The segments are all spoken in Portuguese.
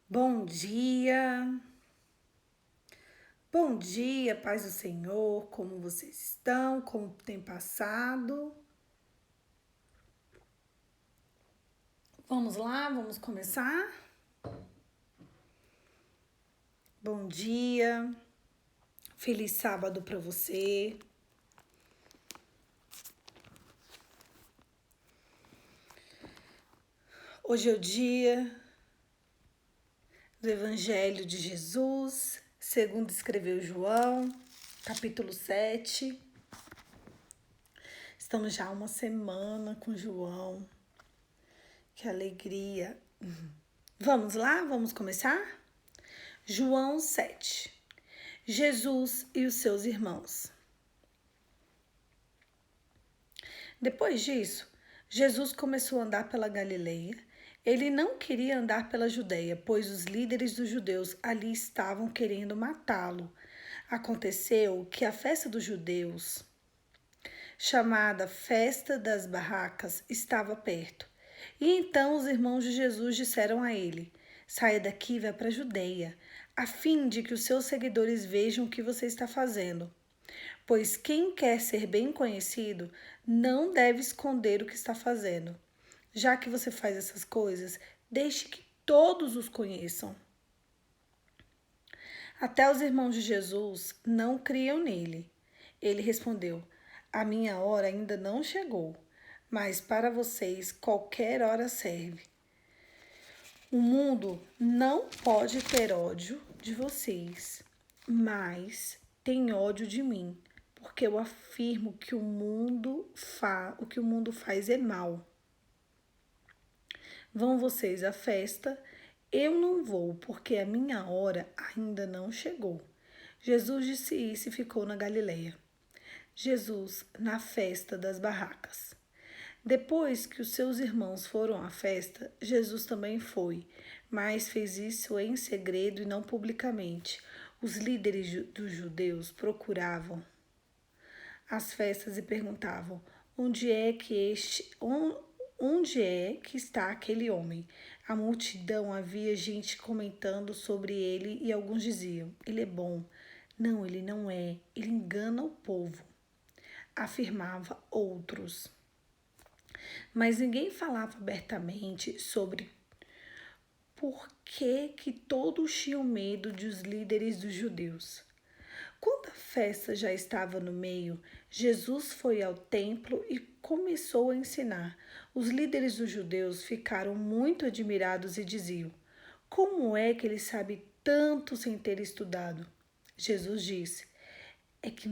Bom dia, paz do Senhor, como vocês estão, como tem passado? Vamos lá, vamos começar? Bom dia, feliz sábado para você. Hoje é o dia do Evangelho de Jesus, segundo escreveu João, capítulo 7. Estamos já uma semana com João. Que alegria! Vamos lá? Vamos começar? João 7. Jesus e os seus irmãos. Depois disso, Jesus começou a andar pela Galileia. Ele não queria andar pela Judeia, pois os líderes dos judeus ali estavam querendo matá-lo. Aconteceu que a festa dos judeus, chamada Festa das Barracas, estava perto. E então os irmãos de Jesus disseram a ele: saia daqui e vá para a Judeia, a fim de que os seus seguidores vejam o que você está fazendo. Pois quem quer ser bem conhecido não deve esconder o que está fazendo. Já que você faz essas coisas, deixe que todos os conheçam. Até os irmãos de Jesus não criam nele. Ele respondeu: a minha hora ainda não chegou, mas para vocês qualquer hora serve. O mundo não pode ter ódio de vocês, mas tem ódio de mim, porque eu afirmo que o que o mundo faz é mal. Vão vocês à festa? Eu não vou, porque a minha hora ainda não chegou. Jesus disse isso e ficou na Galileia. Jesus na festa das barracas. Depois que os seus irmãos foram à festa, Jesus também foi, mas fez isso em segredo e não publicamente. Os líderes dos judeus procuravam as festas e perguntavam: onde é que está aquele homem? A multidão havia gente comentando sobre ele e alguns diziam: ele é bom. Não, ele não é. Ele engana o povo. Afirmava outros. Mas ninguém falava abertamente sobre por que todos tinham medo dos líderes dos judeus. Quando a festa já estava no meio, Jesus foi ao templo e começou a ensinar. Os líderes dos judeus ficaram muito admirados e diziam: como é que ele sabe tanto sem ter estudado? Jesus disse: é que o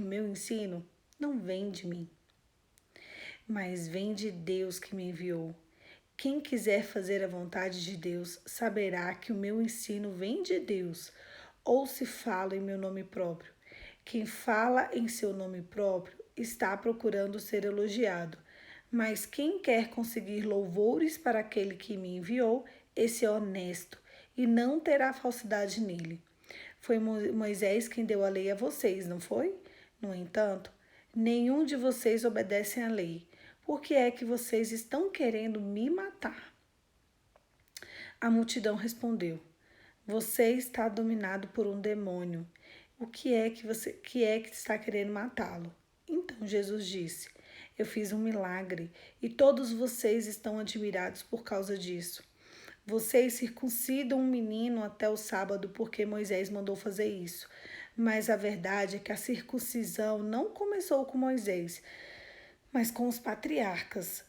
meu ensino não vem de mim, mas vem de Deus que me enviou. Quem quiser fazer a vontade de Deus saberá que o meu ensino vem de Deus, ou se falo em meu nome próprio. Quem fala em seu nome próprio está procurando ser elogiado, mas quem quer conseguir louvores para aquele que me enviou, esse é honesto e não terá falsidade nele. Foi Moisés quem deu a lei a vocês, não foi? No entanto, nenhum de vocês obedece à lei. Por que é que vocês estão querendo me matar? A multidão respondeu: você está dominado por um demônio. O que é que está querendo matá-lo? Então Jesus disse: eu fiz um milagre e todos vocês estão admirados por causa disso. Vocês circuncidam um menino até o sábado porque Moisés mandou fazer isso. Mas a verdade é que a circuncisão não começou com Moisés, mas com os patriarcas.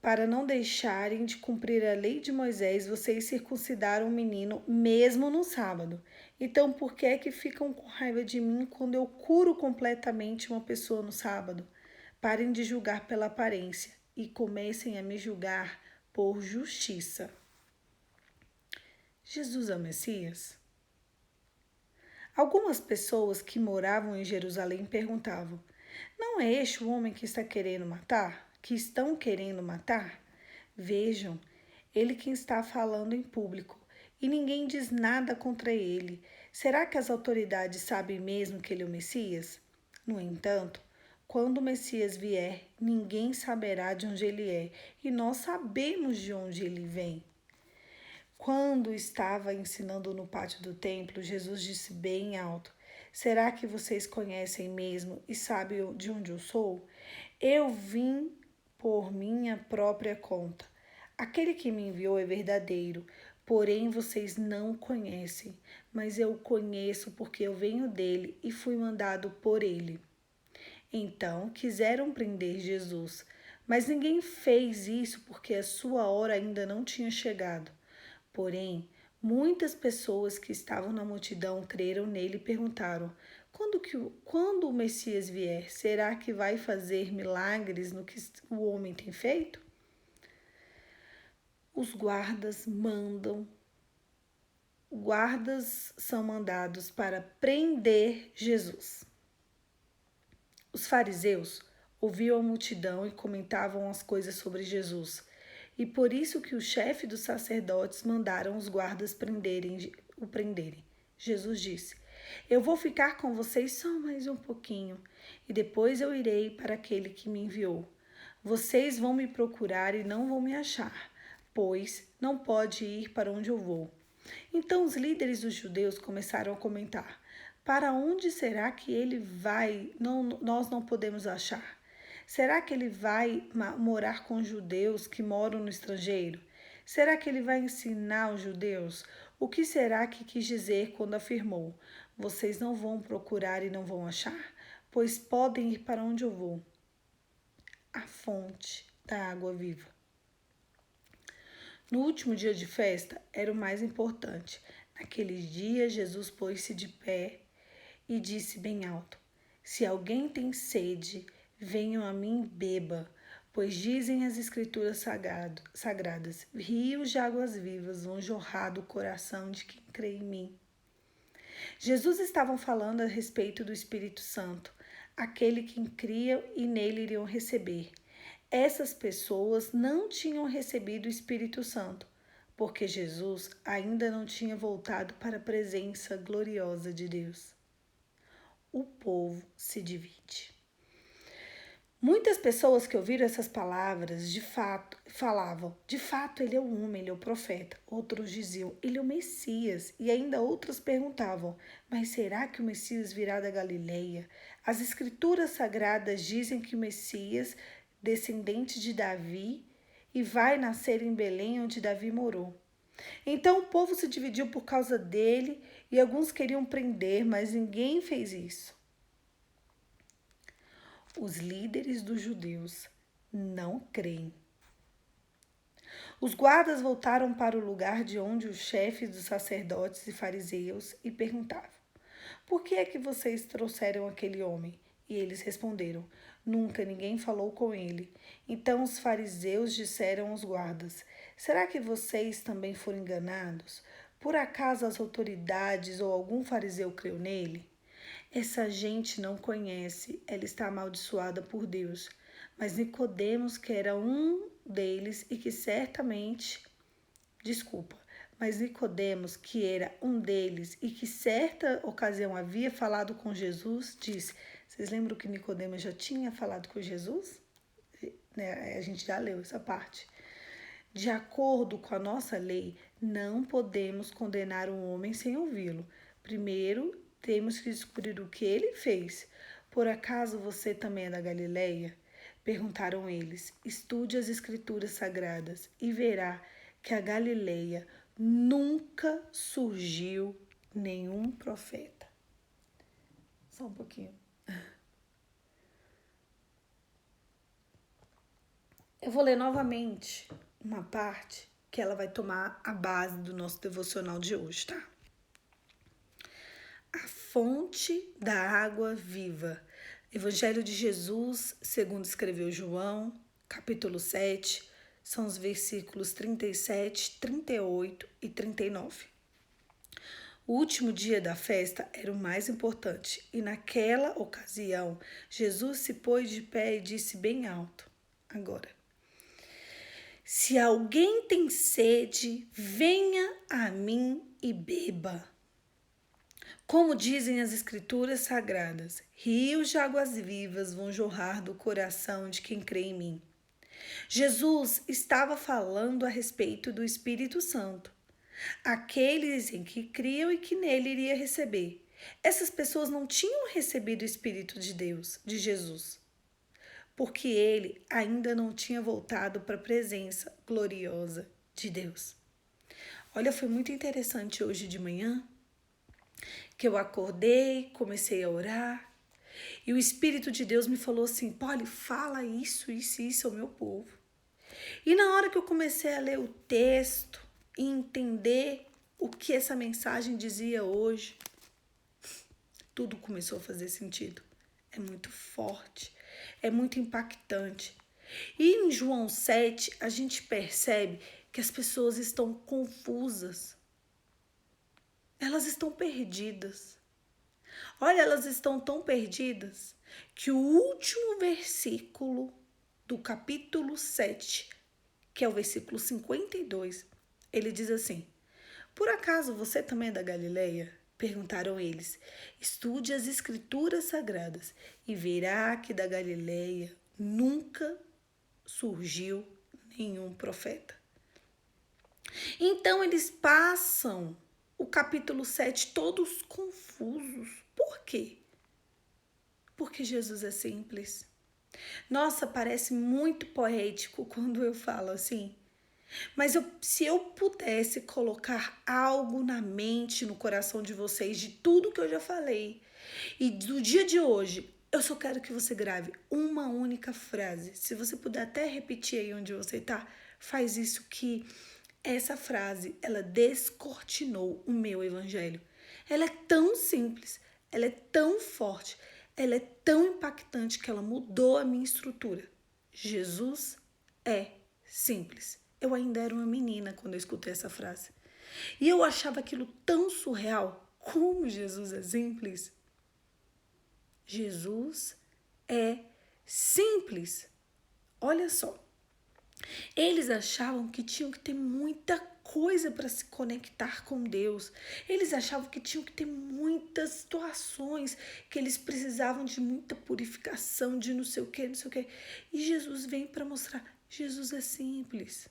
Para não deixarem de cumprir a lei de Moisés, vocês circuncidaram o menino mesmo no sábado. Então, por que é que ficam com raiva de mim quando eu curo completamente uma pessoa no sábado? Parem de julgar pela aparência e comecem a me julgar por justiça. Jesus é o Messias? Algumas pessoas que moravam em Jerusalém perguntavam: não é este o homem que está querendo matar? Que estão querendo matar? Vejam, ele quem está falando em público e ninguém diz nada contra ele. Será que as autoridades sabem mesmo que ele é o Messias? No entanto, quando o Messias vier, ninguém saberá de onde ele é e nós sabemos de onde ele vem. Quando estava ensinando no pátio do templo, Jesus disse bem alto: Será que vocês conhecem mesmo e sabem de onde eu sou? Eu vim por minha própria conta. Aquele que me enviou é verdadeiro, porém vocês não o conhecem, mas eu o conheço porque eu venho dele e fui mandado por ele. Então quiseram prender Jesus, mas ninguém fez isso porque a sua hora ainda não tinha chegado. Porém, muitas pessoas que estavam na multidão creram nele e perguntaram: quando o Messias vier, será que vai fazer milagres no que o homem tem feito? Os guardas são mandados para prender Jesus. Os fariseus ouviam a multidão e comentavam as coisas sobre Jesus. E por isso que o chefe dos sacerdotes mandaram os guardas o prenderem. Jesus disse: Eu vou ficar com vocês só mais um pouquinho, e depois eu irei para aquele que me enviou. Vocês vão me procurar e não vão me achar, pois não pode ir para onde eu vou. Então os líderes dos judeus começaram a comentar: Para onde será que ele vai? Nós não podemos achar. Será que ele vai morar com judeus que moram no estrangeiro? Será que ele vai ensinar os judeus? O que será que quis dizer quando afirmou: Vocês não vão procurar e não vão achar? Pois podem ir para onde eu vou. A fonte da água viva. No último dia de festa era o mais importante. Naquele dia, Jesus pôs-se de pé e disse bem alto: Se alguém tem sede, venham a mim e beba, pois dizem as escrituras sagradas: rios de águas vivas vão jorrar do coração de quem crê em mim. Jesus estava falando a respeito do Espírito Santo, aquele que cria e nele iriam receber. Essas pessoas não tinham recebido o Espírito Santo, porque Jesus ainda não tinha voltado para a presença gloriosa de Deus. O povo se divide. Muitas pessoas que ouviram essas palavras, falavam: de fato, ele é o homem, ele é o profeta. Outros diziam: ele é o Messias. E ainda outros perguntavam: mas será que o Messias virá da Galileia? As escrituras sagradas dizem que o Messias, descendente de Davi, e vai nascer em Belém, onde Davi morou. Então o povo se dividiu por causa dele e alguns queriam prender, mas ninguém fez isso. Os líderes dos judeus não creem. Os guardas voltaram para o lugar de onde os chefes dos sacerdotes e fariseus e perguntavam: Por que é que vocês trouxeram aquele homem? E eles responderam: Nunca ninguém falou com ele. Então os fariseus disseram aos guardas: Será que vocês também foram enganados? Por acaso as autoridades ou algum fariseu creu nele? Essa gente não conhece, ela está amaldiçoada por Deus. Mas Nicodemos, que era um deles e que mas Nicodemos, que era um deles e que certa ocasião havia falado com Jesus, disse: Vocês lembram que Nicodemos já tinha falado com Jesus? A gente já leu essa parte. De acordo com a nossa lei, não podemos condenar um homem sem ouvi-lo. Primeiro, temos que descobrir o que ele fez. Por acaso você também é da Galileia? Perguntaram eles. Estude as escrituras sagradas e verá que a Galileia nunca surgiu nenhum profeta. Só um pouquinho. Eu vou ler novamente uma parte que ela vai tomar a base do nosso devocional de hoje, tá? A fonte da água viva. Evangelho de Jesus, segundo escreveu João, capítulo 7, são os versículos 37, 38 e 39. O último dia da festa era o mais importante, e naquela ocasião, Jesus se pôs de pé e disse bem alto: Agora, se alguém tem sede, venha a mim e beba. Como dizem as escrituras sagradas, rios de águas vivas vão jorrar do coração de quem crê em mim. Jesus estava falando a respeito do Espírito Santo. aqueles em que criam e que nele iria receber. Essas pessoas não tinham recebido o Espírito de Deus, de Jesus, porque ele ainda não tinha voltado para a presença gloriosa de Deus. Olha, foi muito interessante hoje de manhã que eu acordei, comecei a orar e o Espírito de Deus me falou assim: Polly, fala isso ao meu povo. E na hora que eu comecei a ler o texto e entender o que essa mensagem dizia hoje, tudo começou a fazer sentido. É muito forte, é muito impactante. E em João 7, a gente percebe que as pessoas estão confusas. Elas estão perdidas. Olha, elas estão tão perdidas que o último versículo do capítulo 7, que é o versículo 52, ele diz assim: Por acaso você também é da Galileia? Perguntaram eles. Estude as escrituras sagradas e verá que da Galileia nunca surgiu nenhum profeta. Então eles passam o capítulo 7 todos confusos. Por quê? Porque Jesus é simples. Nossa, parece muito poético quando eu falo assim. Mas se eu pudesse colocar algo na mente, no coração de vocês, de tudo que eu já falei, e do dia de hoje, eu só quero que você grave uma única frase. Se você puder até repetir aí onde você tá, faz isso, que essa frase, ela descortinou o meu evangelho. Ela é tão simples, ela é tão forte, ela é tão impactante que ela mudou a minha estrutura. Jesus é simples. Eu ainda era uma menina quando eu escutei essa frase. E eu achava aquilo tão surreal. Como Jesus é simples? Jesus é simples. Olha só. Eles achavam que tinham que ter muita coisa para se conectar com Deus. Eles achavam que tinham que ter muitas situações, que eles precisavam de muita purificação, de não sei o que, não sei o que. E Jesus vem para mostrar, Jesus é simples.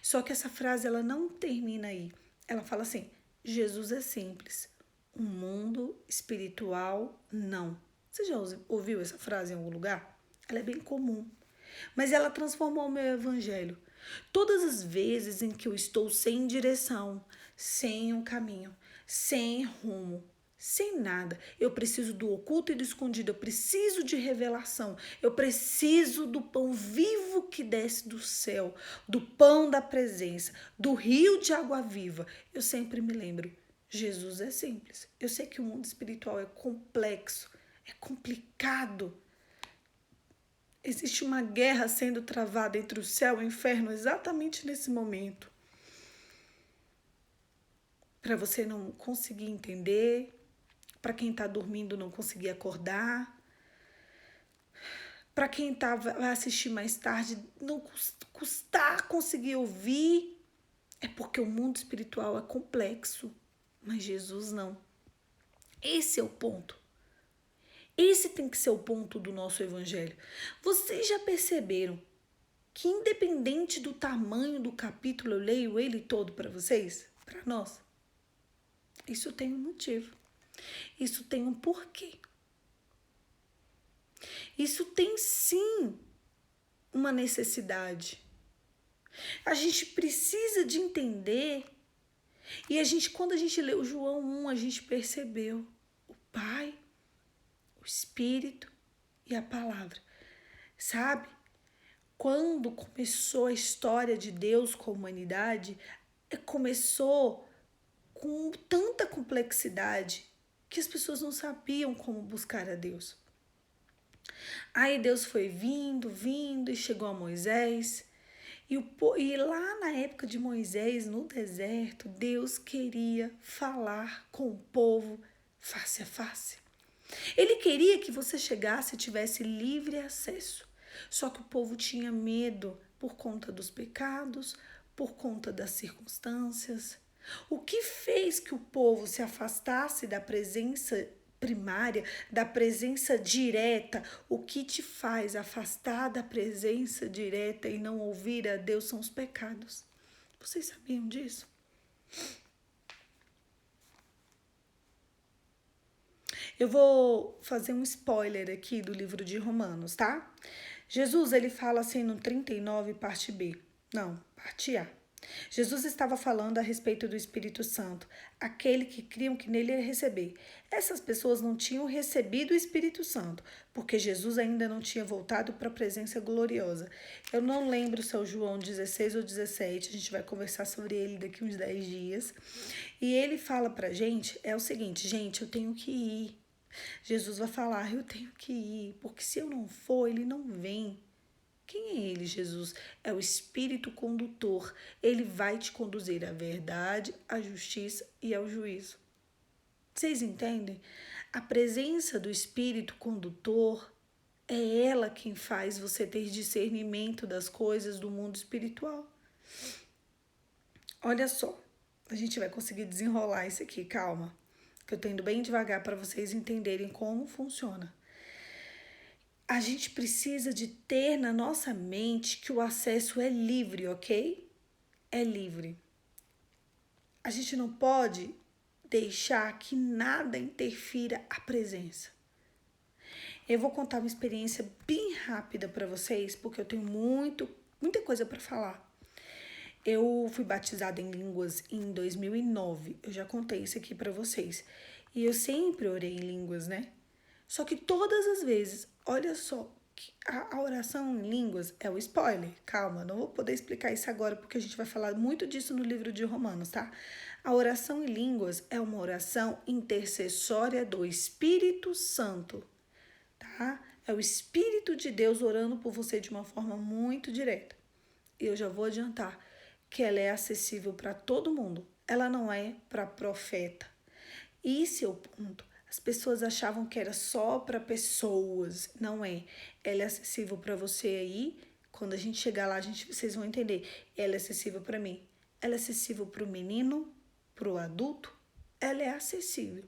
Só que essa frase, ela não termina aí. Ela fala assim: Jesus é simples, o mundo espiritual não. Você já ouviu essa frase em algum lugar? Ela é bem comum. Mas ela transformou o meu evangelho. Todas as vezes em que eu estou sem direção, sem um caminho, sem rumo, sem nada, eu preciso do oculto e do escondido, eu preciso de revelação, eu preciso do pão vivo que desce do céu, do pão da presença, do rio de água viva. Eu sempre me lembro, Jesus é simples. Eu sei que o mundo espiritual é complexo, é complicado. Existe uma guerra sendo travada entre o céu e o inferno exatamente nesse momento. Para você não conseguir entender, para quem está dormindo não conseguir acordar, para quem vai assistir mais tarde não custar conseguir ouvir. É porque o mundo espiritual é complexo, mas Jesus não. Esse é o ponto. Esse tem que ser o ponto do nosso evangelho. Vocês já perceberam que independente do tamanho do capítulo, eu leio ele todo para vocês? Para nós. Isso tem um motivo. Isso tem um porquê. Isso tem sim uma necessidade. A gente precisa de entender. E quando a gente leu João 1, a gente percebeu o Pai, o Espírito e a Palavra. Sabe? Quando começou a história de Deus com a humanidade, começou com tanta complexidade que as pessoas não sabiam como buscar a Deus. Aí Deus foi vindo e chegou a Moisés. E lá na época de Moisés, no deserto, Deus queria falar com o povo face a face. Ele queria que você chegasse e tivesse livre acesso. Só que o povo tinha medo por conta dos pecados, por conta das circunstâncias. O que fez que o povo se afastasse da presença primária, da presença direta? O que te faz afastar da presença direta e não ouvir a Deus são os pecados. Vocês sabiam disso? Eu vou fazer um spoiler aqui do livro de Romanos, tá? Jesus, ele fala assim no 39, parte B. Não, parte A. Jesus estava falando a respeito do Espírito Santo, aquele que criam que nele ia receber. Essas pessoas não tinham recebido o Espírito Santo, porque Jesus ainda não tinha voltado para a presença gloriosa. Eu não lembro se é o João 16 ou 17, a gente vai conversar sobre ele daqui uns 10 dias. E ele fala pra gente, é o seguinte, gente, eu tenho que ir. Jesus vai falar, eu tenho que ir, porque se eu não for, ele não vem. Quem é ele, Jesus? É o Espírito condutor. Ele vai te conduzir à verdade, à justiça e ao juízo. Vocês entendem? A presença do Espírito condutor é ela quem faz você ter discernimento das coisas do mundo espiritual. Olha só, a gente vai conseguir desenrolar isso aqui, calma. Que eu tô indo bem devagar para vocês entenderem como funciona. A gente precisa de ter na nossa mente que o acesso é livre, ok? É livre. A gente não pode deixar que nada interfira a presença. Eu vou contar uma experiência bem rápida para vocês, porque eu tenho muita coisa para falar. Eu fui batizada em línguas em 2009. Eu já contei isso aqui para vocês. E eu sempre orei em línguas, né? Só que todas as vezes, olha só, a oração em línguas é o spoiler. Calma, não vou poder explicar isso agora porque a gente vai falar muito disso no livro de Romanos, tá? A oração em línguas é uma oração intercessória do Espírito Santo, tá? É o Espírito de Deus orando por você de uma forma muito direta. E eu já vou adiantar que ela é acessível para todo mundo. Ela não é para profeta. Esse é o ponto. As pessoas achavam que era só para pessoas. Não é. Ela é acessível para você aí. Quando a gente chegar lá, vocês vão entender. Ela é acessível para mim. Ela é acessível para o menino, para o adulto. Ela é acessível,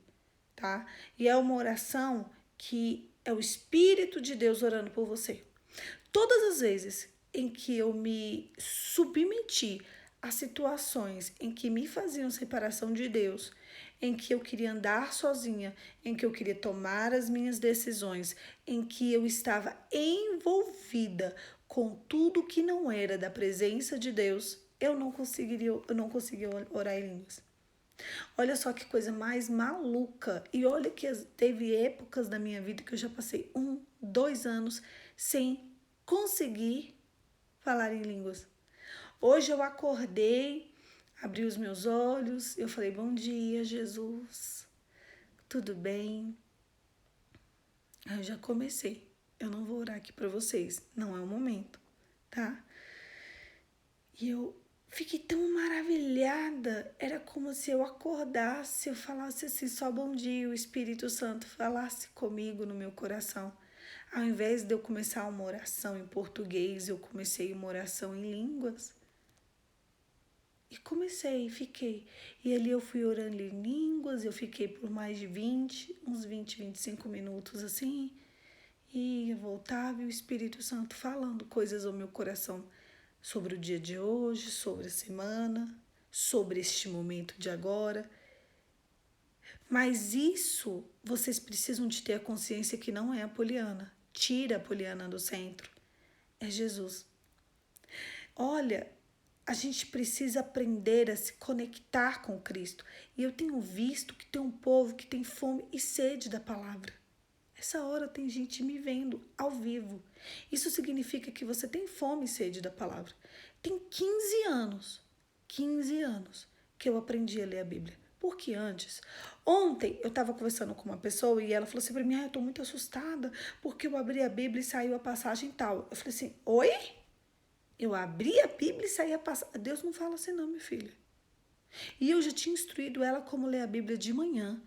tá? E é uma oração que é o Espírito de Deus orando por você. Todas as vezes em que eu me submeti a situações em que me faziam separação de Deus, em que eu queria andar sozinha, em que eu queria tomar as minhas decisões, em que eu estava envolvida com tudo que não era da presença de Deus, eu não conseguia orar em línguas. Olha só que coisa mais maluca. E olha que teve épocas da minha vida que eu já passei 2 anos sem conseguir falar em línguas. Hoje eu acordei, abri os meus olhos, eu falei, bom dia, Jesus, tudo bem? Aí eu já comecei. Eu não vou orar aqui para vocês, não é o momento, tá? E eu fiquei tão maravilhada, era como se eu acordasse, eu falasse assim, só bom dia, o Espírito Santo falasse comigo no meu coração. Ao invés de eu começar uma oração em português, eu comecei uma oração em línguas. E comecei, fiquei. E ali eu fui orando em línguas, eu fiquei por mais de 25 minutos assim. E eu voltava e o Espírito Santo falando coisas ao meu coração sobre o dia de hoje, sobre a semana, sobre este momento de agora. Mas isso vocês precisam de ter a consciência que não é a Poliana. Tira a Poliana do centro. É Jesus. Olha, a gente precisa aprender a se conectar com Cristo. E eu tenho visto que tem um povo que tem fome e sede da palavra. Essa hora tem gente me vendo ao vivo. Isso significa que você tem fome e sede da palavra. Tem 15 anos que eu aprendi a ler a Bíblia. Porque antes, ontem eu estava conversando com uma pessoa e ela falou assim para mim, eu estou muito assustada porque eu abri a Bíblia e saiu a passagem tal. Eu falei assim, oi? Eu abri a Bíblia e saí a passagem. Deus não fala assim não, minha filha. E eu já tinha instruído ela como ler a Bíblia de manhã.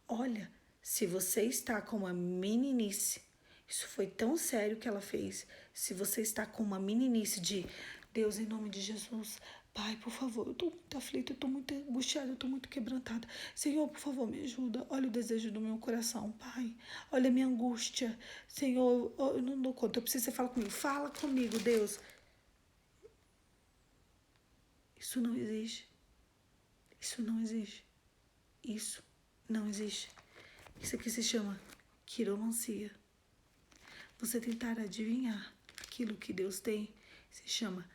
Olha, se você está com uma meninice, isso foi tão sério que ela fez. Se você está com uma meninice de Deus, em nome de Jesus, Pai, por favor, eu estou muito aflita, eu estou muito angustiada, eu estou muito quebrantada. Senhor, por favor, me ajuda. Olha o desejo do meu coração, Pai. Olha a minha angústia. Senhor, eu não dou conta, eu preciso que você fale comigo. Fala comigo, Deus. Isso não existe. Isso não existe. Isso não existe. Isso aqui se chama quiromancia. Você tentar adivinhar aquilo que Deus tem se chama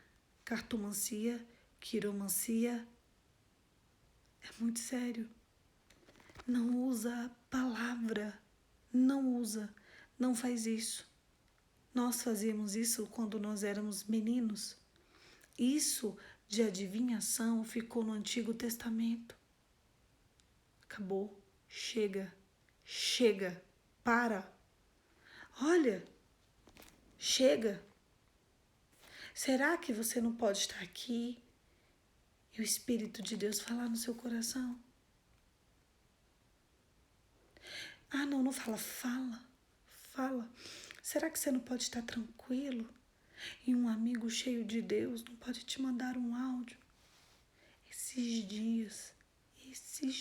cartomancia, quiromancia. É muito sério. Não usa a palavra. Não usa. Não faz isso. Nós fazíamos isso quando nós éramos meninos. Isso de adivinhação ficou no Antigo Testamento. Acabou. Chega. Chega. Para. Olha. Chega. Será que você não pode estar aqui e o Espírito de Deus falar no seu coração? Ah, não, não fala. Fala. Fala. Será que você não pode estar tranquilo? E um amigo cheio de Deus não pode te mandar um áudio? Esses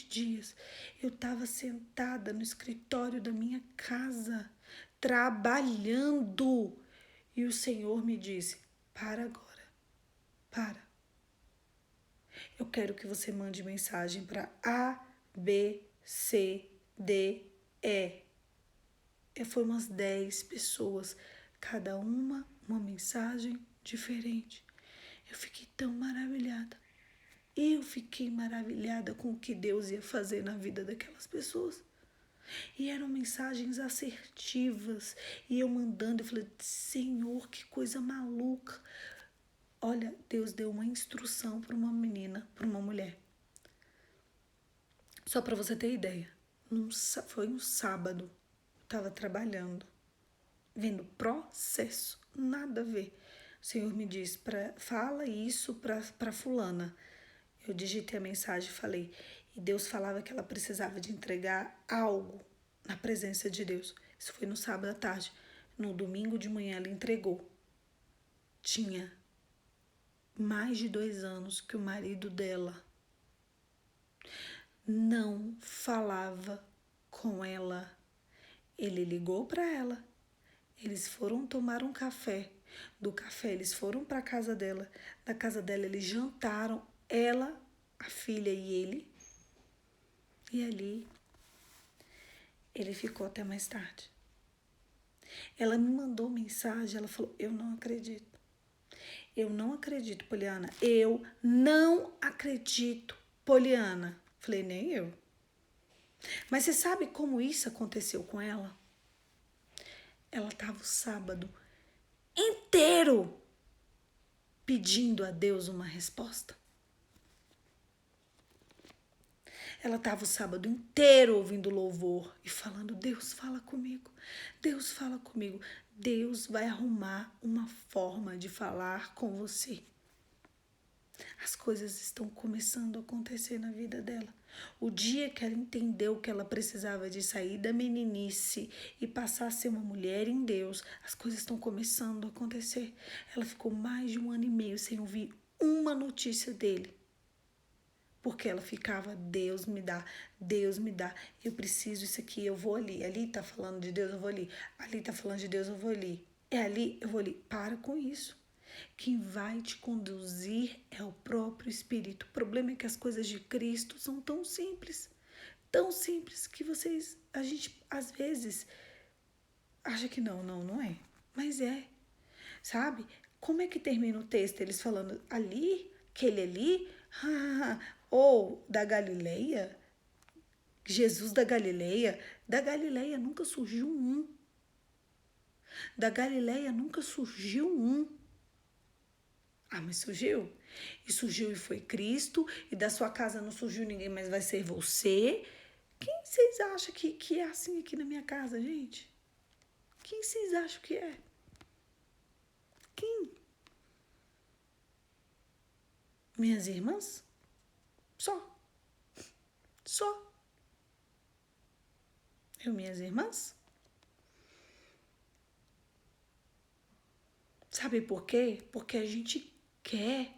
dias, eu estava sentada no escritório da minha casa, trabalhando. E o Senhor me disse, para agora, para. Eu quero que você mande mensagem para A, B, C, D, E. Foi umas 10 pessoas, cada uma mensagem diferente. Eu fiquei tão maravilhada. Eu fiquei maravilhada com o que Deus ia fazer na vida daquelas pessoas. E eram mensagens assertivas. E eu mandando, eu falei, Senhor, que coisa maluca. Olha, Deus deu uma instrução para uma menina, para uma mulher. Só para você ter ideia. Foi um sábado. Estava trabalhando, vendo processo, nada a ver. O Senhor me disse, fala isso para fulana. Eu digitei a mensagem e falei. E Deus falava que ela precisava de entregar algo na presença de Deus. Isso foi no sábado à tarde. No domingo de manhã ela entregou. Tinha mais de 2 anos que o marido dela não falava com ela. Ele ligou para ela. Eles foram tomar um café. Do café eles foram para a casa dela. Da casa dela eles jantaram. Ela, a filha e ele. E ali ele ficou até mais tarde. Ela me mandou mensagem. Ela falou, eu não acredito. Eu não acredito, Poliana. Eu não acredito, Poliana. Falei, nem eu. Mas você sabe como isso aconteceu com ela? Ela estava o sábado inteiro pedindo a Deus uma resposta. Ela estava o sábado inteiro ouvindo louvor e falando, Deus fala comigo, Deus fala comigo. Deus vai arrumar uma forma de falar com você. As coisas estão começando a acontecer na vida dela. O dia que ela entendeu que ela precisava de sair da meninice e passar a ser uma mulher em Deus, as coisas estão começando a acontecer. Ela ficou mais de 1 ano e meio sem ouvir uma notícia dele. Porque ela ficava, Deus me dá, eu preciso isso aqui, eu vou ali. Ali tá falando de Deus, eu vou ali. Ali tá falando de Deus, eu vou ali. É ali, eu vou ali. Para com isso. Quem vai te conduzir é o próprio Espírito. O problema é que as coisas de Cristo são tão simples que a gente às vezes acha que não é. Mas é, sabe? Como é que termina o texto? Eles falando ali, aquele ali, ou da Galileia, Jesus da Galileia nunca surgiu um. Da Galileia nunca surgiu um. Ah, mas surgiu? E surgiu e foi Cristo, e da sua casa não surgiu ninguém, mas vai ser você. Quem vocês acham que é assim aqui na minha casa, gente? Quem vocês acham que é? Quem? Minhas irmãs? Só. Eu, minhas irmãs? Sabe por quê? Porque a gente quer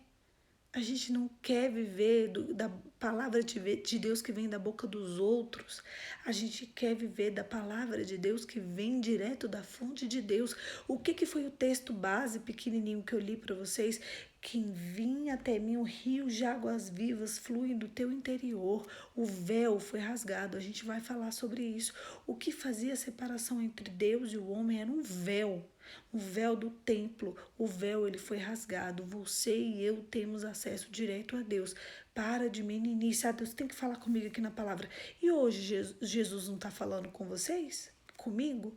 A gente não quer viver da palavra de Deus que vem da boca dos outros. A gente quer viver da palavra de Deus que vem direto da fonte de Deus. O que foi o texto base pequenininho que eu li para vocês? Quem vinha até mim, o rio de águas vivas flui do teu interior. O véu foi rasgado. A gente vai falar sobre isso. O que fazia a separação entre Deus e o homem era um véu. O véu do templo, o véu ele foi rasgado. Você e eu temos acesso direto a Deus. Para de meninice. Ah, Deus tem que falar comigo aqui na palavra. E hoje Jesus não está falando com vocês? Comigo?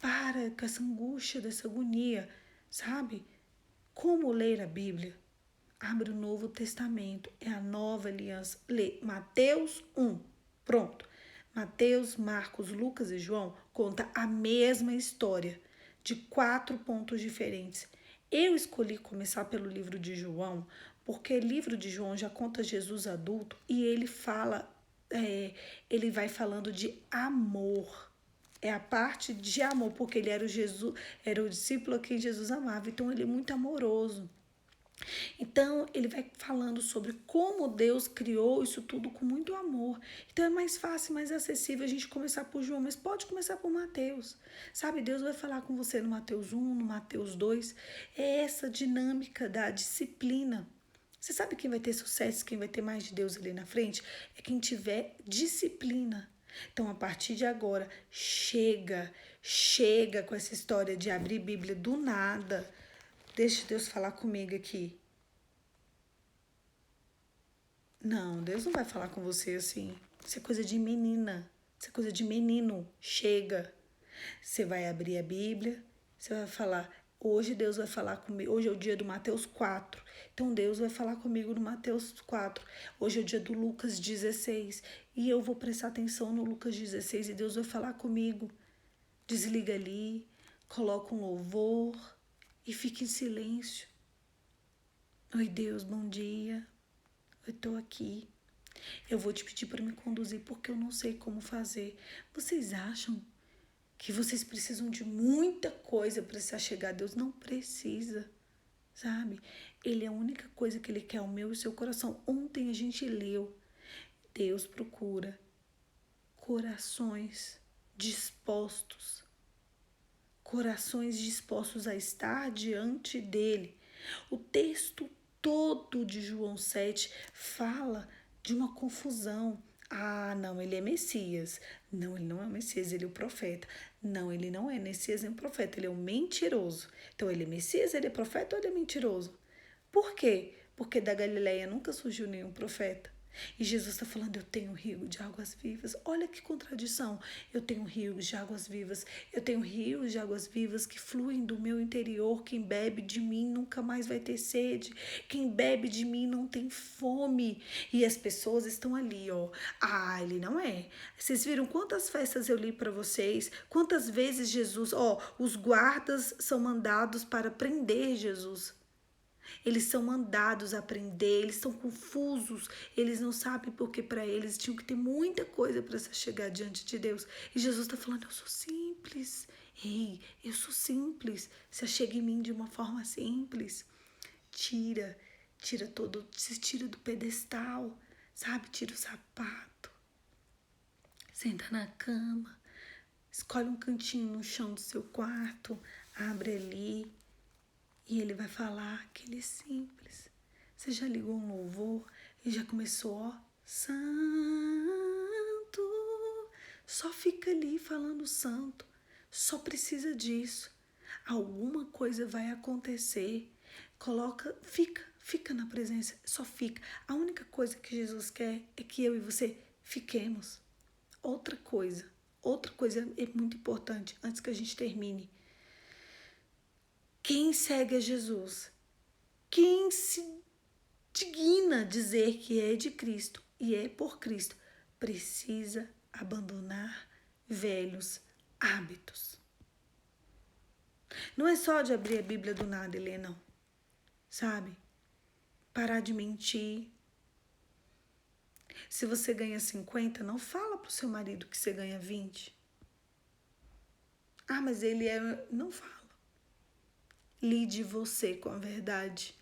Para com essa angústia, dessa agonia, sabe? Como ler a Bíblia? Abre o Novo Testamento, é a nova aliança. Lê Mateus 1, pronto. Mateus, Marcos, Lucas e João conta a mesma história, de 4 pontos diferentes. Eu escolhi começar pelo livro de João, porque o livro de João já conta Jesus adulto e ele fala, ele vai falando de amor. É a parte de amor, porque ele era o discípulo a quem Jesus amava, então ele é muito amoroso. Então, ele vai falando sobre como Deus criou isso tudo com muito amor. Então, é mais fácil, mais acessível a gente começar por João, mas pode começar por Mateus. Sabe, Deus vai falar com você no Mateus 1, no Mateus 2. É essa dinâmica da disciplina. Você sabe quem vai ter sucesso, quem vai ter mais de Deus ali na frente? É quem tiver disciplina. Então, a partir de agora, chega com essa história de abrir Bíblia do nada. Deixa Deus falar comigo aqui. Não, Deus não vai falar com você assim. Isso é coisa de menina. Isso é coisa de menino. Chega. Você vai abrir a Bíblia. Você vai falar. Hoje Deus vai falar comigo. Hoje é o dia do Mateus 4. Então Deus vai falar comigo no Mateus 4. Hoje é o dia do Lucas 16. E eu vou prestar atenção no Lucas 16 e Deus vai falar comigo. Desliga ali. Coloca um louvor. E fica em silêncio. Oi, Deus, bom dia. Eu tô aqui. Eu vou te pedir para me conduzir porque eu não sei como fazer. Vocês acham que vocês precisam de muita coisa para se achegar a Deus? Não precisa, sabe? Ele é a única coisa que ele quer, o meu e o seu coração. Ontem a gente leu. Deus procura corações dispostos. Corações dispostos a estar diante dele. O texto todo de João 7 fala de uma confusão. Ah, não, ele é Messias. Não, ele não é o Messias, ele é o profeta. Não, ele não é Messias nem o profeta, ele é o mentiroso. Então, ele é Messias, ele é profeta ou ele é mentiroso? Por quê? Porque da Galileia nunca surgiu nenhum profeta. E Jesus está falando, eu tenho um rio de águas vivas. Olha que contradição. Eu tenho um rio de águas vivas. Eu tenho rios de águas vivas que fluem do meu interior. Quem bebe de mim nunca mais vai ter sede. Quem bebe de mim não tem fome. E as pessoas estão ali, ó. Ah, ele não é. Vocês viram quantas festas eu li para vocês? Quantas vezes Jesus, ó, os guardas são mandados para prender Jesus. Eles são mandados a aprender, eles estão confusos, eles não sabem porque para eles tinham que ter muita coisa para se chegar diante de Deus. E Jesus está falando, eu sou simples. Ei, eu sou simples. Se achega em mim de uma forma simples. Se tira do pedestal, sabe? Tira o sapato. Senta na cama. Escolhe um cantinho no chão do seu quarto, abre ali. E ele vai falar que ele é simples. Você já ligou um louvor e já começou, ó, santo. Só fica ali falando santo. Só precisa disso. Alguma coisa vai acontecer. Fica na presença, só fica. A única coisa que Jesus quer é que eu e você fiquemos. Outra coisa é muito importante antes que a gente termine. Quem segue a Jesus, quem se digna dizer que é de Cristo e é por Cristo, precisa abandonar velhos hábitos. Não é só de abrir a Bíblia do nada e ler, não. Sabe? Parar de mentir. Se você ganha 50, não fala pro seu marido que você ganha 20. Ah, mas ele é... Não fala. Lide você com a verdade.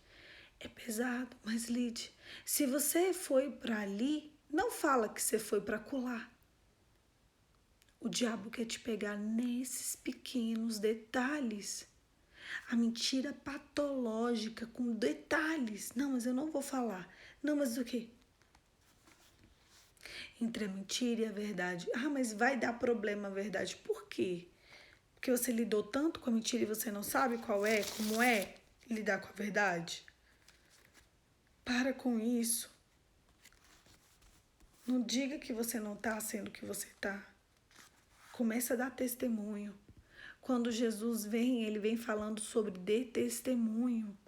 É pesado, mas Lide, se você foi para ali, não fala que você foi para acolá. O diabo quer te pegar nesses pequenos detalhes. A mentira patológica com detalhes. Não, mas eu não vou falar. Não, mas o quê? Entre a mentira e a verdade. Ah, mas vai dar problema a verdade. Por quê? Porque você lidou tanto com a mentira e você não sabe qual é, como é lidar com a verdade? Para com isso. Não diga que você não está sendo o que você está. Comece a dar testemunho. Quando Jesus vem, ele vem falando sobre de testemunho.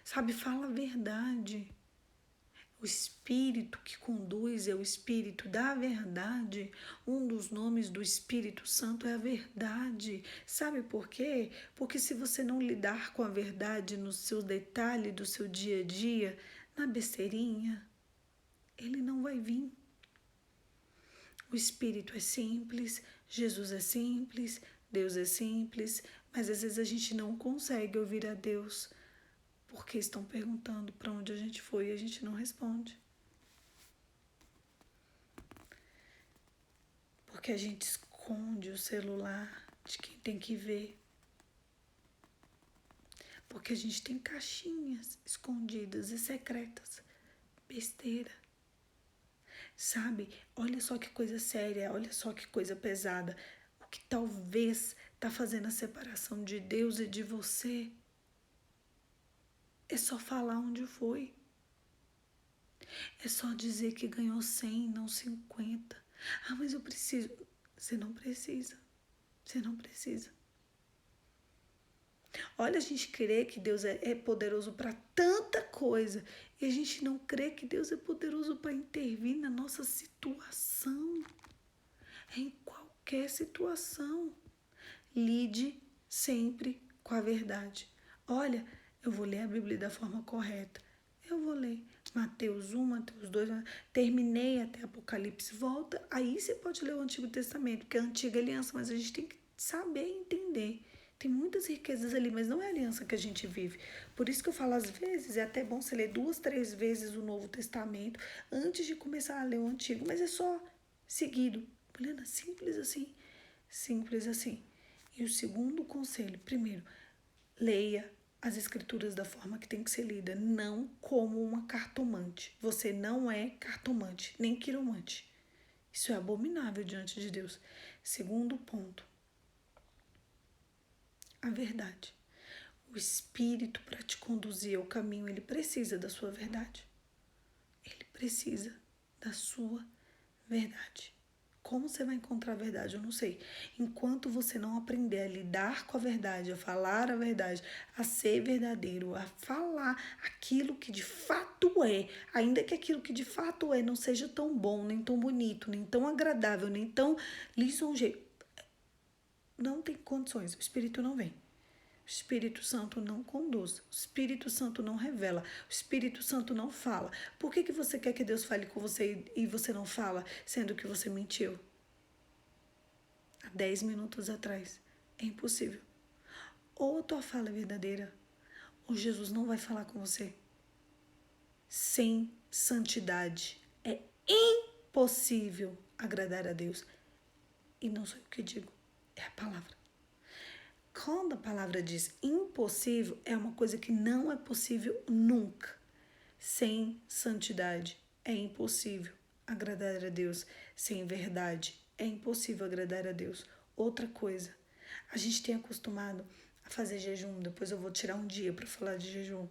Sabe, fala a verdade. O Espírito que conduz é o Espírito da verdade. Um dos nomes do Espírito Santo é a verdade. Sabe por quê? Porque se você não lidar com a verdade no seu detalhe do seu dia a dia, na besteirinha, ele não vai vir. O Espírito é simples, Jesus é simples, Deus é simples, mas às vezes a gente não consegue ouvir a Deus porque estão perguntando para onde a gente foi e a gente não responde. Porque a gente esconde o celular de quem tem que ver. Porque a gente tem caixinhas escondidas e secretas. Besteira. Sabe? Olha só que coisa séria, olha só que coisa pesada. O que talvez está fazendo a separação de Deus e de você é só falar onde foi. É só dizer que ganhou 100, não 50. Ah, mas eu preciso. Você não precisa. Você não precisa. Olha, a gente crê que Deus é poderoso para tanta coisa e a gente não crê que Deus é poderoso para intervir na nossa situação. Em qualquer situação. Lide sempre com a verdade. Olha, eu vou ler a Bíblia da forma correta. Eu vou ler Mateus 1, Mateus 2, terminei até Apocalipse, volta. Aí você pode ler o Antigo Testamento, porque é a antiga aliança, mas a gente tem que saber entender. Tem muitas riquezas ali, mas não é a aliança que a gente vive. Por isso que eu falo, às vezes, é até bom você ler 2, 3 vezes o Novo Testamento antes de começar a ler o Antigo, mas é só seguido. Helena, simples assim. Simples assim. E o segundo conselho, primeiro, leia as escrituras da forma que tem que ser lida, não como uma cartomante. Você não é cartomante, nem quiromante. Isso é abominável diante de Deus. Segundo ponto, a verdade. O Espírito, para te conduzir ao caminho, ele precisa da sua verdade. Ele precisa da sua verdade. Como você vai encontrar a verdade? Eu não sei. Enquanto você não aprender a lidar com a verdade, a falar a verdade, a ser verdadeiro, a falar aquilo que de fato é, ainda que aquilo que de fato é não seja tão bom, nem tão bonito, nem tão agradável, nem tão lisonjeiro, não tem condições. O Espírito não vem. O Espírito Santo não conduz. O Espírito Santo não revela. O Espírito Santo não fala. Por que você quer que Deus fale com você e você não fala, sendo que você mentiu? Há 10 minutos atrás. É impossível. Ou a tua fala é verdadeira, ou Jesus não vai falar com você. Sem santidade é impossível agradar a Deus. E não sou eu que digo, é a palavra. Quando a palavra diz impossível, é uma coisa que não é possível nunca. Sem santidade é impossível agradar a Deus. Sem verdade é impossível agradar a Deus. Outra coisa, a gente tem acostumado a fazer jejum. Depois eu vou tirar um dia para falar de jejum.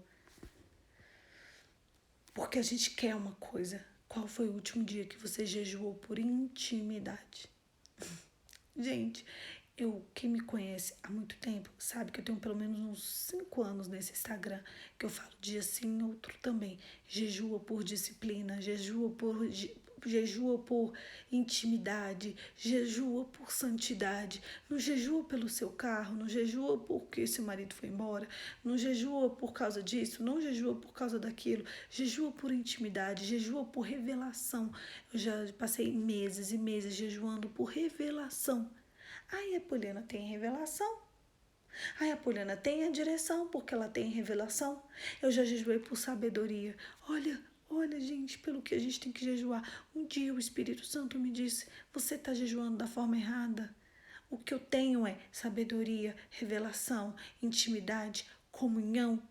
Porque a gente quer uma coisa. Qual foi o último dia que você jejuou por intimidade? Gente, quem me conhece há muito tempo sabe que eu tenho pelo menos uns 5 anos nesse Instagram, que eu falo dia sim, outro também. Jejua por disciplina, jejua por intimidade, jejua por santidade. Não jejua pelo seu carro, não jejua porque seu marido foi embora, não jejua por causa disso, não jejua por causa daquilo. Jejua por intimidade, jejua por revelação. Eu já passei meses e meses jejuando por revelação. Aí a Poliana tem revelação. Ai, a Poliana tem a direção, porque ela tem revelação. Eu já jejuei por sabedoria. Olha, gente, pelo que a gente tem que jejuar. Um dia o Espírito Santo me disse, você está jejuando da forma errada. O que eu tenho é sabedoria, revelação, intimidade, comunhão,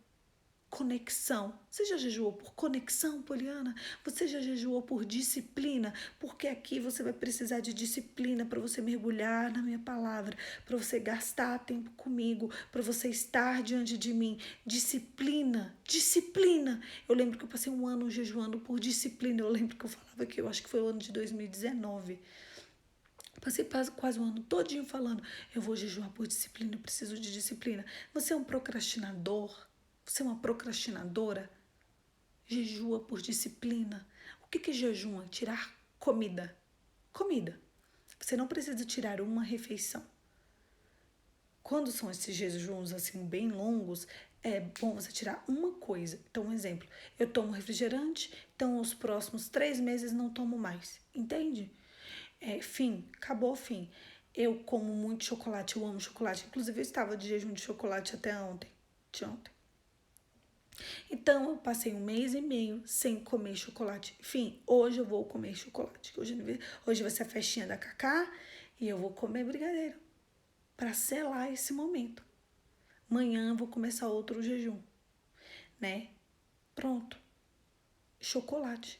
conexão. Você já jejuou por conexão, Poliana? Você já jejuou por disciplina? Porque aqui você vai precisar de disciplina para você mergulhar na minha palavra, para você gastar tempo comigo, para você estar diante de mim. Disciplina, disciplina. Eu lembro que eu passei um ano jejuando por disciplina. Eu lembro que eu falava que eu acho que foi o ano de 2019. Passei quase um ano todinho falando, eu vou jejuar por disciplina, eu preciso de disciplina. Você é um procrastinador? Você é uma procrastinadora? Jejua por disciplina. O que é jejum? É tirar comida. Comida. Você não precisa tirar uma refeição. Quando são esses jejuns assim bem longos, é bom você tirar uma coisa. Então, um exemplo, eu tomo refrigerante, então os próximos 3 meses não tomo mais. Entende? Fim, acabou o fim. Eu como muito chocolate, eu amo chocolate. Inclusive, eu estava de jejum de chocolate até ontem. De ontem. Então, eu passei 1 mês e meio sem comer chocolate. Enfim, hoje eu vou comer chocolate. Hoje vai ser a festinha da Cacá e eu vou comer brigadeiro para selar esse momento. Amanhã eu vou começar outro jejum, né? Pronto. Chocolate.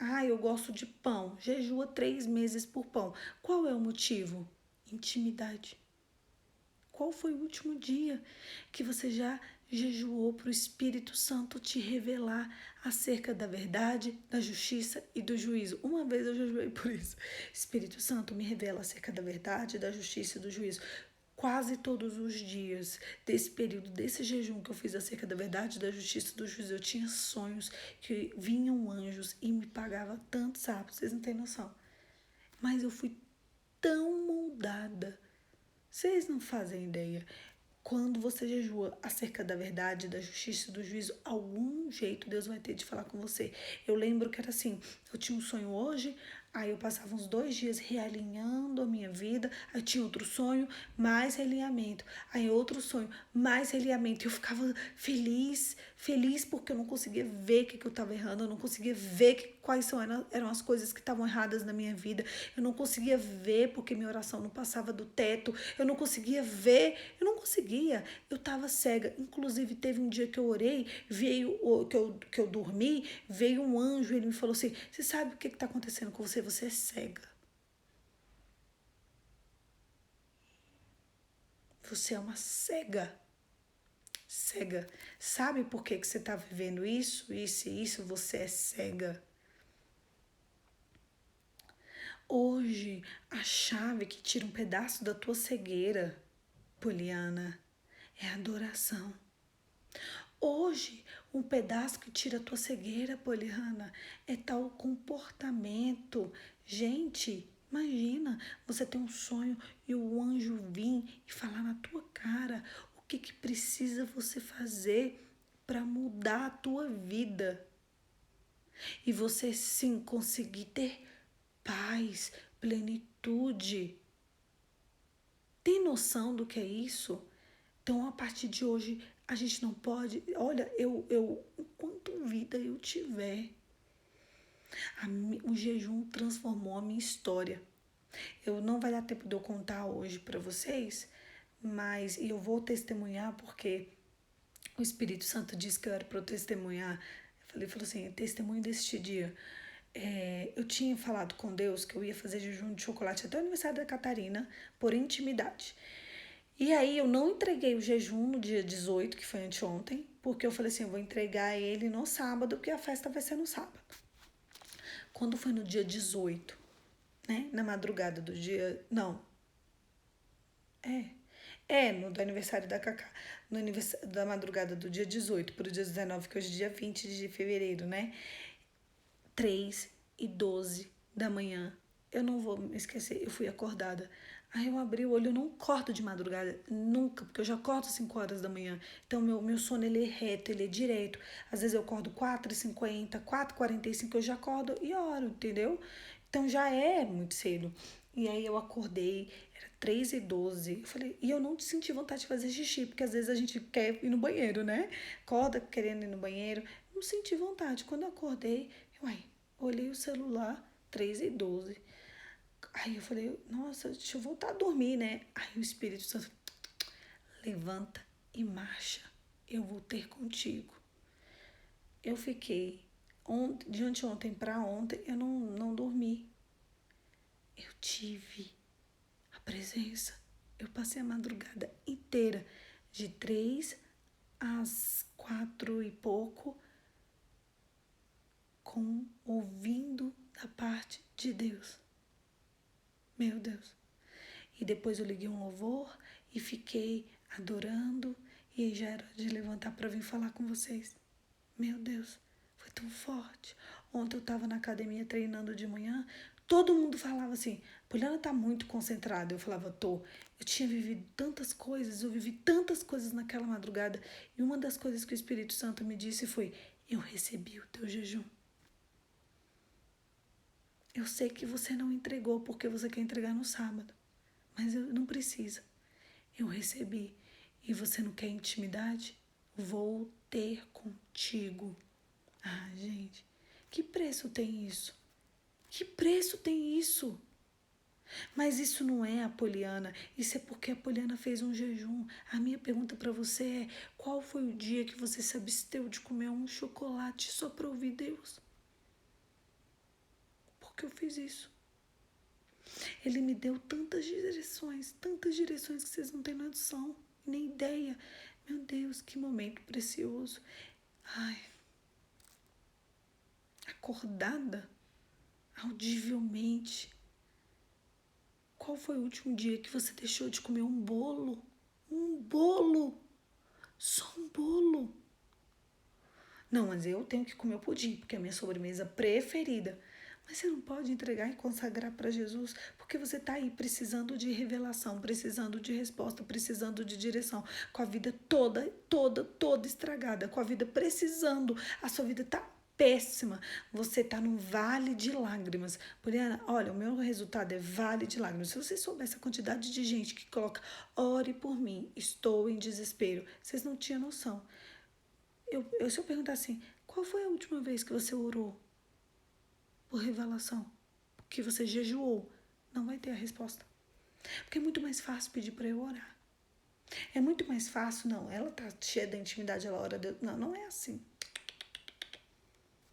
Ah, eu gosto de pão. Jejua 3 meses por pão. Qual é o motivo? Intimidade. Qual foi o último dia que você já jejuou para o Espírito Santo te revelar acerca da verdade, da justiça e do juízo? Uma vez eu jejuei por isso. Espírito Santo me revela acerca da verdade, da justiça e do juízo. Quase todos os dias desse período, desse jejum que eu fiz acerca da verdade, da justiça e do juízo, eu tinha sonhos que vinham anjos e me pagavam tanto, sabe? Vocês não têm noção. Mas eu fui tão moldada. Vocês não fazem ideia. Quando você jejua acerca da verdade, da justiça e do juízo, algum jeito Deus vai ter de falar com você. Eu lembro que era assim, eu tinha um sonho hoje, aí eu passava uns 2 dias realinhando a minha vida, aí tinha outro sonho, mais realinhamento, aí outro sonho, mais realinhamento. Eu ficava feliz porque eu não conseguia ver o que eu estava errando, eu não conseguia ver quais eram as coisas que estavam erradas na minha vida, eu não conseguia ver porque minha oração não passava do teto, eu não conseguia ver, eu estava cega. Inclusive, teve um dia que eu orei, que eu dormi, veio um anjo, ele me falou assim, você sabe o que está acontecendo com você? Você é cega. Você é uma cega. Cega. Sabe por que você está vivendo isso, isso e isso? Você é cega. Hoje, a chave que tira um pedaço da tua cegueira, Poliana, é a adoração. Hoje, um pedaço que tira a tua cegueira, Poliana, é tal comportamento. Gente, imagina você ter um sonho e o anjo vir e falar na tua cara o que precisa você fazer para mudar a tua vida. E você sim conseguir ter paz, plenitude. Tem noção do que é isso? Então, a partir de hoje, a gente não pode... Olha, enquanto vida eu tiver, o jejum transformou a minha história. Eu não vai dar tempo de eu contar hoje para vocês, mas eu vou testemunhar porque o Espírito Santo disse que eu era para eu testemunhar. Ele falou assim, testemunho deste dia. Eu tinha falado com Deus que eu ia fazer jejum de chocolate até o aniversário da Catarina, por intimidade. E aí eu não entreguei o jejum no dia 18, que foi anteontem, porque eu falei assim, eu vou entregar ele no sábado, porque a festa vai ser no sábado. Quando foi no dia 18, né, na madrugada do dia... Não. No do aniversário da Cacá. No aniversário da madrugada do dia 18 para o dia 19, que hoje é dia 20 de fevereiro, né? 3h12 da manhã. Eu não vou me esquecer, eu fui acordada. Aí eu abri o olho, eu não acordo de madrugada, nunca, porque eu já acordo às 5 horas da manhã. Então, meu sono, ele é reto, ele é direto. Às vezes eu acordo 4h50, 4h45, eu já acordo e oro, entendeu? Então, já é muito cedo. E aí eu acordei, era 3h12. Eu falei, e eu não senti vontade de fazer xixi, porque às vezes a gente quer ir no banheiro, né? Acorda querendo ir no banheiro. Não senti vontade. Quando eu acordei, olhei o celular, 3h12. Aí eu falei, nossa, deixa eu voltar a dormir, né? Aí o Espírito Santo, levanta e marcha. Eu vou ter contigo. Eu fiquei, de anteontem para ontem, eu não dormi. Eu tive a presença. Eu passei a madrugada inteira, de 3 às 4 e pouco, ouvindo da parte de Deus. Meu Deus. E depois eu liguei um louvor e fiquei adorando. E aí já era de levantar para vir falar com vocês. Meu Deus, foi tão forte. Ontem eu estava na academia treinando de manhã. Todo mundo falava assim, Poliana tá muito concentrada. Eu falava, tô. Eu tinha vivido tantas coisas, eu vivi tantas coisas naquela madrugada. E uma das coisas que o Espírito Santo me disse foi, eu recebi o teu jejum. Eu sei que você não entregou porque você quer entregar no sábado. Mas eu não precisa. Eu recebi. E você não quer intimidade? Vou ter contigo. Ah, gente, que preço tem isso? Que preço tem isso? Mas isso não é a Poliana, isso é porque a Poliana fez um jejum. A minha pergunta para você é, qual foi o dia que você se absteu de comer um chocolate só para ouvir Deus? Porque eu fiz isso. Ele me deu tantas direções que vocês não têm noção, nem ideia. Meu Deus, que momento precioso. Ai, acordada, audivelmente. Qual foi o último dia que você deixou de comer um bolo? Um bolo! Só um bolo! Não, mas eu tenho que comer o pudim, porque é a minha sobremesa preferida. Mas você não pode entregar e consagrar para Jesus, porque você está aí precisando de revelação, precisando de resposta, precisando de direção, com a vida toda estragada, com a vida precisando, a sua vida está péssima, você está num vale de lágrimas. Poliana, olha, o meu resultado é vale de lágrimas. Se você soubesse a quantidade de gente que coloca, ore por mim, estou em desespero, vocês não tinham noção. Se eu perguntar assim, qual foi a última vez que você orou por revelação? Que você jejuou? Não vai ter a resposta. Porque é muito mais fácil pedir para eu orar. É muito mais fácil, não, ela tá cheia da intimidade, ela ora a Deus. Não, não é assim.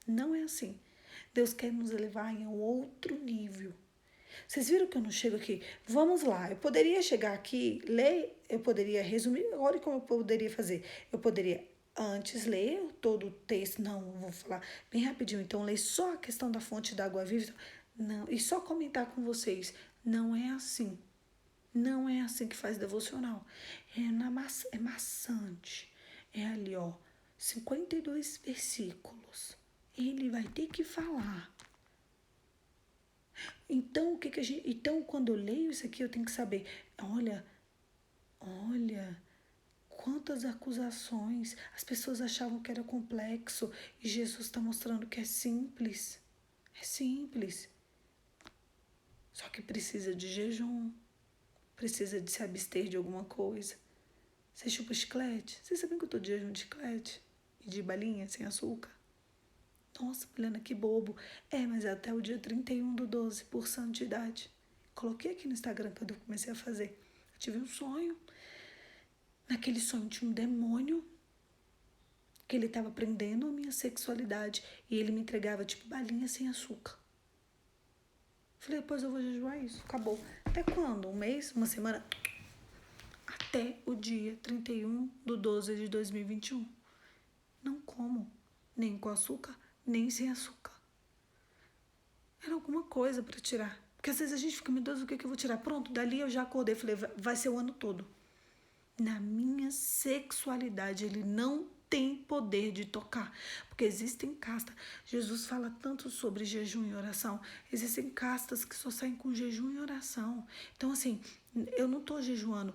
Não é assim. Deus quer nos elevar em um outro nível. Vocês viram que eu não chego aqui? Vamos lá, eu poderia chegar aqui, ler, eu poderia resumir, olha como eu poderia fazer. Eu poderia antes ler todo o texto, não, vou falar bem rapidinho, então ler só a questão da fonte da água viva, não, e só comentar com vocês. Não é assim. Não é assim que faz devocional. É maçante. É ali, ó, 52 versículos. Ele vai ter que falar. Então, o que que a gente... Então, quando eu leio isso aqui, eu tenho que saber, olha, quantas acusações. As pessoas achavam que era complexo e Jesus está mostrando que é simples. É simples. Só que precisa de jejum. Precisa de se abster de alguma coisa. Você chupa chiclete? Vocês sabem que eu tô de jejum de chiclete? E de balinha sem açúcar? Nossa, Milena, que bobo. Mas é até o dia 31/12, por santidade. Coloquei aqui no Instagram quando eu comecei a fazer. Eu tive um sonho. Naquele sonho tinha um demônio que ele estava prendendo a minha sexualidade e ele me entregava tipo balinha sem açúcar. Falei, depois eu vou jejuar isso. Acabou. Até quando? Um mês? Uma semana? Até o dia 31/12 de 2021. Não como. Nem com açúcar, nem sem açúcar. Era alguma coisa para tirar. Porque às vezes a gente fica, meu Deus, o que eu vou tirar? Pronto, dali eu já acordei. Falei, vai ser o ano todo. Na minha sexualidade, ele não tem poder de tocar. Porque existem castas. Jesus fala tanto sobre jejum e oração. Existem castas que só saem com jejum e oração. Então, assim, eu não tô jejuando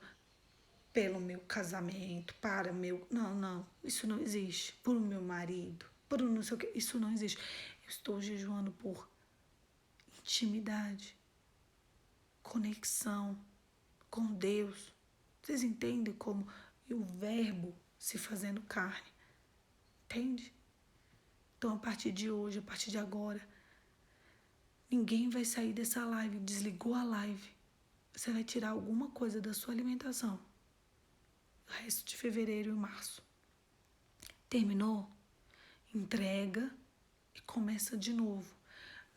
pelo meu casamento, para meu... Não, isso não existe. Por meu marido, por não sei o que, isso não existe. Eu estou jejuando por intimidade, conexão com Deus. Vocês entendem como o verbo se fazendo carne? Entende? Então, a partir de hoje, a partir de agora, ninguém vai sair dessa live, desligou a live. Você vai tirar alguma coisa da sua alimentação. O resto de fevereiro e março. Terminou? Entrega e começa de novo.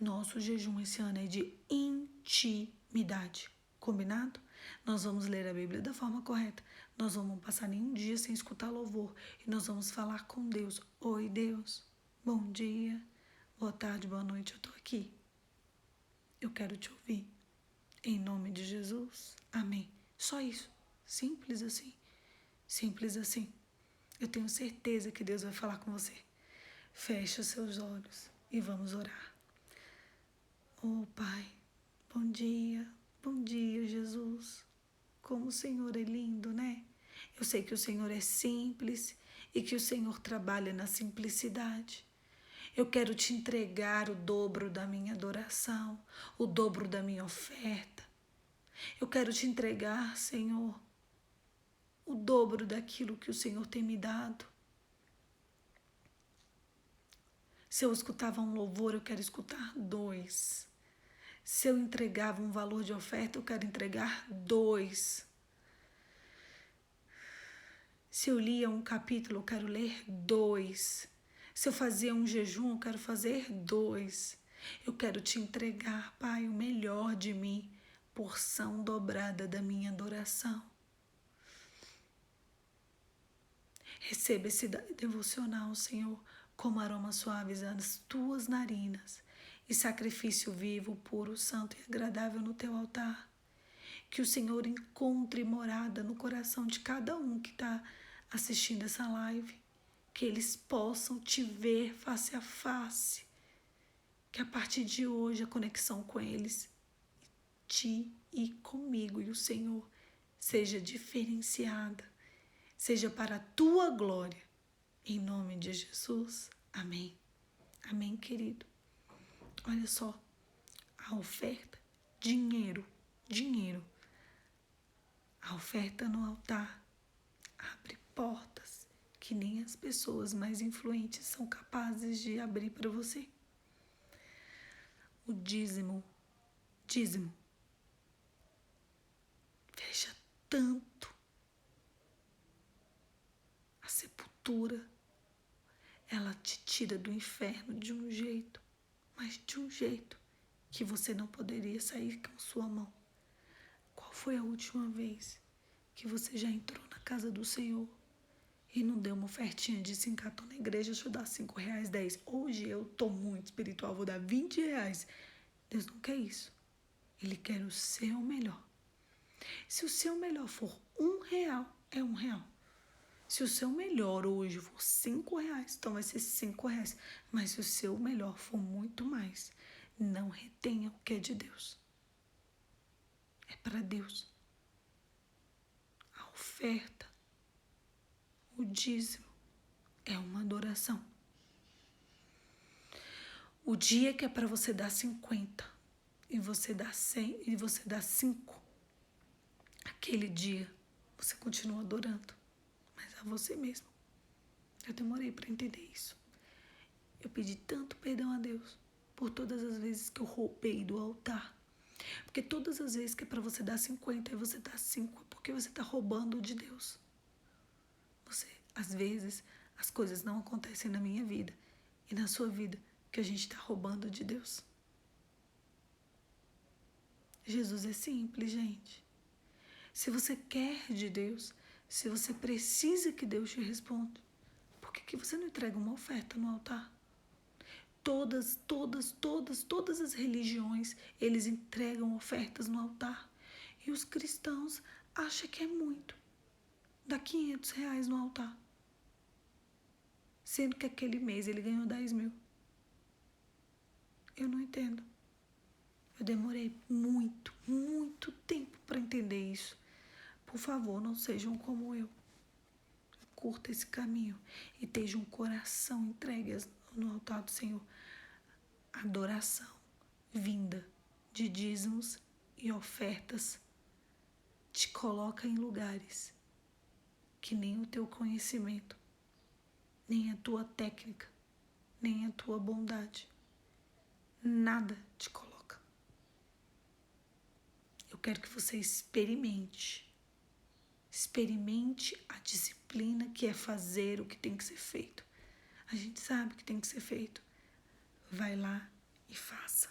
Nosso jejum esse ano é de intimidade. Combinado? Nós vamos ler a Bíblia da forma correta. Nós vamos passar nenhum dia sem escutar louvor. E nós vamos falar com Deus. Oi, Deus. Bom dia. Boa tarde, boa noite. Eu tô aqui. Eu quero te ouvir. Em nome de Jesus. Amém. Só isso. Simples assim. Simples assim. Eu tenho certeza que Deus vai falar com você. Feche os seus olhos e vamos orar. Oh, Pai, bom dia, Jesus. Como o Senhor é lindo, né? Eu sei que o Senhor é simples e que o Senhor trabalha na simplicidade. Eu quero te entregar o dobro da minha adoração, o dobro da minha oferta. Eu quero te entregar, Senhor, o dobro daquilo que o Senhor tem me dado. Se eu escutava um louvor, eu quero escutar 2. Se eu entregava um valor de oferta, eu quero entregar 2. Se eu lia um capítulo, eu quero ler 2. Se eu fazia um jejum, eu quero fazer 2. Eu quero te entregar, Pai, o melhor de mim, porção dobrada da minha adoração. Receba esse devocional, Senhor, como aroma suaves nas tuas narinas e sacrifício vivo, puro, santo e agradável no teu altar. Que o Senhor encontre morada no coração de cada um que está assistindo essa live. Que eles possam te ver face a face. Que a partir de hoje a conexão com eles, ti e comigo e o Senhor, seja diferenciada. Seja para a tua glória. Em nome de Jesus. Amém. Amém, querido. Olha só. A oferta. Dinheiro. A oferta no altar abre portas que nem as pessoas mais influentes são capazes de abrir para você. O dízimo fecha tanto a sepultura. Ela te tira do inferno de um jeito, mas de um jeito que você não poderia sair com sua mão. Qual foi a última vez que você já entrou na casa do Senhor e não deu uma ofertinha de 5 na igreja? Deixa eu dar R$5, 10. Hoje eu tô muito espiritual, vou dar R$20. Deus não quer isso. Ele quer o seu melhor. Se o seu melhor for R$1, é R$1. Se o seu melhor hoje for R$5, então vai ser R$5. Mas se o seu melhor for muito mais, não retenha o que é de Deus. É para Deus. A oferta, o dízimo, é uma adoração. O dia que é para você dar 50 e você dá 100 e você dá 5, aquele dia você continua adorando, mas a você mesmo. Eu demorei para entender isso. Eu pedi tanto perdão a Deus por todas as vezes que eu roubei do altar. Porque todas as vezes que é para você dar 50 e você dá 5, é porque você está roubando de Deus. Às vezes, as coisas não acontecem na minha vida e na sua vida que a gente está roubando de Deus. Jesus é simples, gente. Se você quer de Deus, se você precisa que Deus te responda, por que você não entrega uma oferta no altar? Todas as religiões, eles entregam ofertas no altar. E os cristãos acham que é muito. Dá R$500 no altar. Sendo que aquele mês ele ganhou 10 mil. Eu não entendo. Eu demorei muito tempo para entender isso. Por favor, não sejam como eu. Curta esse caminho e tenha um coração entregue no altar do Senhor. Adoração vinda de dízimos e ofertas te coloca em lugares que nem o teu conhecimento, nem a tua técnica, nem a tua bondade, nada te coloca. Eu quero que você experimente a disciplina que é fazer o que tem que ser feito. A gente sabe o que tem que ser feito. Vai lá e faça.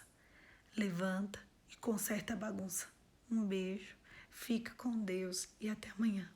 Levanta e conserta a bagunça. Um beijo, fica com Deus e até amanhã.